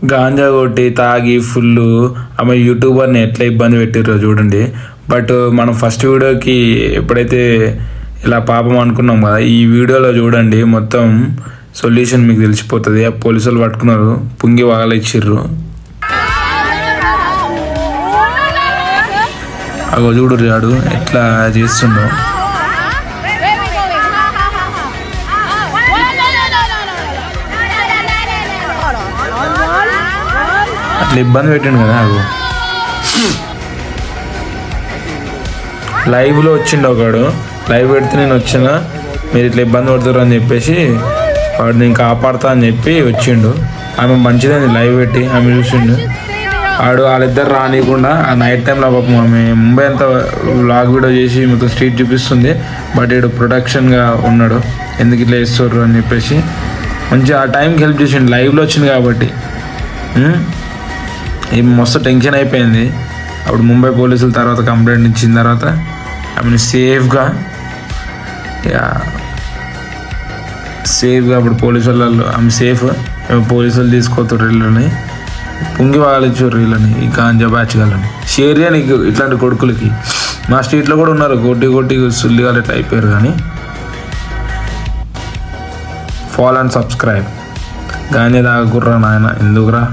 గాంజా కొట్టి తాగి ఫుల్ ఆమె యూట్యూబర్ని ఎట్లా ఇబ్బంది పెట్టిర్రో చూడండి. బట్ మనం ఫస్ట్ వీడియోకి ఎప్పుడైతే ఇలా పాపం అనుకున్నాం కదా, ఈ వీడియోలో చూడండి మొత్తం సొల్యూషన్ మీకు తెలిసిపోతుంది. ఆ పోలీసులు పట్టుకున్నారు, పుంగి వాగలిచ్చిర్రు. అగో చూడు రాడు ఎట్లా చేస్తుండో. అట్లా ఇబ్బంది పెట్టిండు కదా. అగో లైవ్లో వచ్చిండు ఒకడు, లైవ్ పెడితే నేను వచ్చినా మీరు ఇట్లా ఇబ్బంది పడతారు అని చెప్పేసి వాడు నేను కాపాడుతా అని చెప్పి వచ్చిండు. ఆమె మంచిదని లైవ్ పెట్టి ఆమె చూసిండు. వాడు వాళ్ళిద్దరు రానియకుండా ఆ నైట్ టైంలో పాపం ఆమె ముంబై అంతా వ్లాగ్ వీడియో చేసి మొత్తం స్ట్రీట్ చూపిస్తుంది. బట్ వీడు ప్రొడక్షన్గా ఉన్నాడు, ఎందుకు ఇట్లా వేస్తారు అని చెప్పేసి మంచిగా ఆ టైంకి హెల్ప్ చేసిండు. లైవ్లో వచ్చింది కాబట్టి ఏం మస్తు టెన్షన్ అయిపోయింది. అప్పుడు ముంబై పోలీసుల తర్వాత కంప్లైంట్ ఇచ్చిన తర్వాత ఆమెను సేఫ్గా అప్పుడు పోలీసు వాళ్ళు ఆమె సేఫ్ పోలీసులు తీసుకోతారు వీళ్ళని, పుంగి వాళ్ళిచ్చారు వీళ్ళని, ఈ గాంజా బ్యాచ్ వాళ్ళని. షేర్ నీకు ఇట్లాంటి కొడుకులకి మా స్ట్రీట్లో కూడా ఉన్నారు, కొట్టి సుల్లిగాలు ఇట్లా అయిపోయారు. కానీ ఫాలో అండ్ సబ్స్క్రైబ్. గాంజా తాగకుర్రా నాయన, ఎందుకురా.